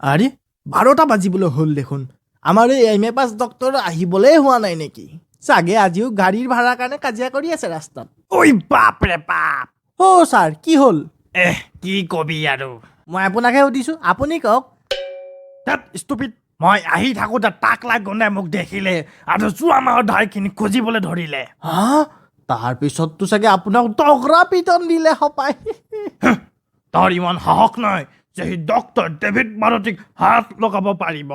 আৰে 12টা বাজিবলৈ হ'ল দেখোন আমাৰ এই এম এ পাছ ডক্টৰ আহিবলৈ হোৱা নাই নেকি চাগে আজিও গাড়ীৰ ভাড়াৰ কাৰণে কাজিয়া কৰি আছে ৰাস্তাত ঐ বাপ ৰে বাপ ছাৰ কি হ'ল কি কবি আৰু মই আপোনাকহে সুধিছোঁ আপুনি কওক তাত ষ্টুপিড মই আহি থাকোঁতে টাকলা গণ্ডাই মোক দেখিলে আৰু যোৱা মাহৰ ধাৰখিনি খুজিবলৈ ধৰিলে হা তাৰপিছততো চাগে আপোনাক তগৰা পিটন দিলে সপাই তাৰ ইমান সাহস নাই যে সি ডক্টৰ ডেভিড মাৰুতিক হাত লগাব পাৰিব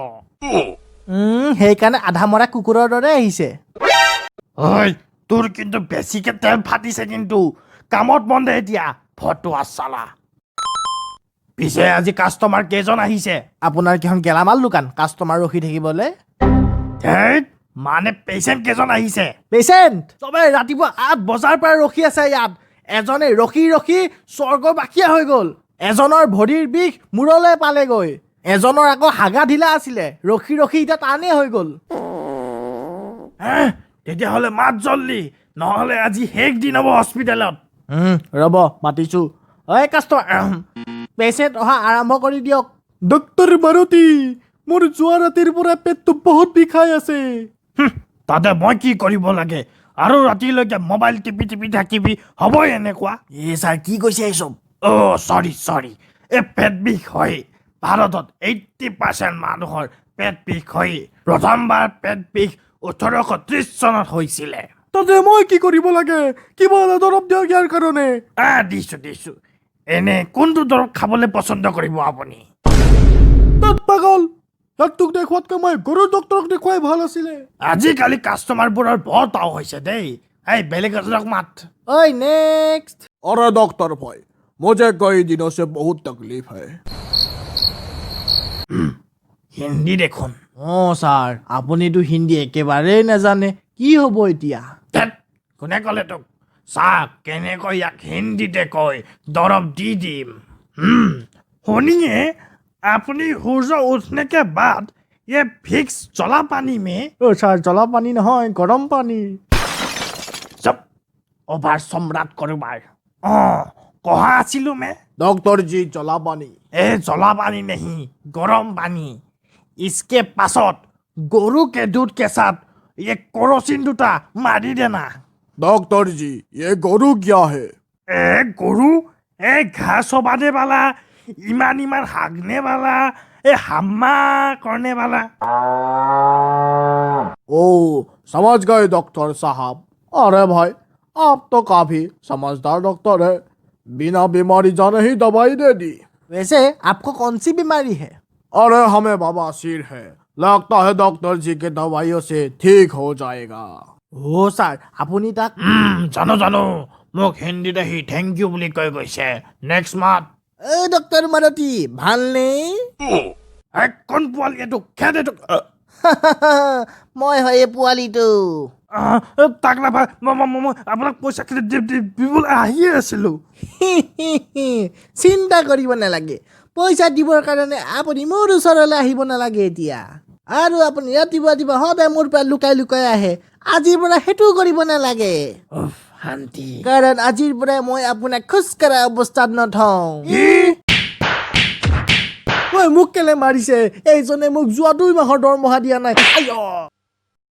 সেইকাৰণে আধা মৰা কুকুৰৰ দৰে আহিছে ঐ তোৰ কিন্তু বেছিকে তেল ফাটিছে কিন্তু কামত বন্ধ এতিয়া ফটোৱা চালা পিছে আজি কাষ্টমাৰ কেইজন আহিছে আপোনাৰ কিখন গেলামাল দোকান কাষ্টমাৰ ৰখি থাকিবলৈ ধেইত মানে পেচেণ্ট কেইজন আহিছে পেচেণ্ট চবে ৰাতিপুৱা 8 বজাৰ পৰা ৰখি আছে ইয়াত এজনে ৰখি ৰখি স্বৰ্গবাসীয়া হৈ গ'ল এজনৰ ভৰিৰ বিষ মূৰলৈ পালেগৈ এজনৰ আকৌ হাগা ঢিলা আছিলে ৰখি ৰখি এতিয়া টানেই হৈ গ'ল তেতিয়াহ'লে মাত জল্দি নহ'লে আজি শেষ দিন হ'ব হস্পিটেলত ৰ'ব মাতিছোঁ ঐ কাষ্টমাৰ পেচেণ্ট অহা আৰম্ভ কৰি দিয়ক ডক্টৰ মাৰুতি মোৰ যোৱা ৰাতিৰ পৰা পেটটো বহুত বিষাই আছে তাতে মই কি কৰিব লাগে আৰু ৰাতিলৈকে মোবাইল টিপি টিপি থাকিবি হ'বই এনেকুৱা ছাৰ কি কৈছে এইচব চৰি এই পেট বিষ হয় ভাৰতত 80% মানুহৰ পেট বিষ হয় প্ৰথমবাৰ পেট বিষ 1830 চনত হৈছিলে তাতে মই কি কৰিব লাগে কিবা এটা দৰৱ দিয়ক ইয়াৰ কাৰণে দিছো এনে কোনটো দৰৱ খাবলৈ পচন্দ কৰিব আপুনি তাত পাগল ইয়াক তোক দেখুৱাতকৈ মই গৰুৰ ডক্টৰক দেখুৱাই ভাল আছিলে আজিকালি কাষ্টমাৰবোৰৰ বৰ তাও হৈছে দেই এই বেলেগ এজনক মাত ঐ নেক্সট अरे डॉक्टर भाई मुझे कई दिनों से बहुत तकलीफ है হিন্দী দেখোন ছাৰ আপুনিতো হিন্দী একেবাৰেই নাজানে কি হ'ব এতিয়া ধেৎ, কোনে ক'লে তোক চাহ কেনেকৈ ইয়াক হিন্দীতে কয় দৰৱ দি দিম শুনিয়ে আপুনি সূৰ্য উঠনে के बाद ये फिक्स जला पानी में ছাৰ জ্বলা পানী নহয় গৰম পানী सब ओभार सम्राट करोबार कहाँ आছিলো मैं डॉक्टर जी जला पानी ए जला पानी नहीं गरम पानी इसके पासत गरु के दूध के साथ ये केरोसिन दुटा मारी देना डॉक्टर जी ये गोरू क्या है ए गरु ए घास चबाने वाला इमान हागने वाला ए हम्मा करने वाला ओ समझ गए डॉक्टर साहब अरे भाई आप तो काफी समझदार डॉक्टर है बिना बीमारी जाने ही दवाई दे दी वैसे आपको कौन सी बीमारी है अरे हमें बवासीर है लगता है डॉक्टर जी के दवाइयों से ठीक हो जाएगा ছাৰ আপুনি তাক জানো মোক হিন্দীত আহি থেংক ইউ বুলি কৈ গৈছে নেক্সট মাত ডক্টৰ মাৰুতি ভালনে কোন পোৱালি এইটো খেদ এইটো মই হয় পোৱালিটো তাকলা ভাই মই আপোনাক পইচা দিবলৈ আহিয়ে আছিলোঁ চিন্তা কৰিব নালাগে পইচা দিবৰ কাৰণে আপুনি মোৰ ওচৰলৈ আহিব নালাগে এতিয়া আৰু আপুনি ৰাতিপুৱা সদায় মোৰ পৰা লুকাই লুকাই আহে আজিৰ পৰা সেইটো কৰিব নালাগে শান্তি কাৰণ আজিৰ পৰা মই আপোনাক খোজকাঢ়া অৱস্থাত নথওঁ মোক কেলে মাৰিছে এইজনে মোক যোৱা 2 মাহৰ দৰমহা দিয়া নাই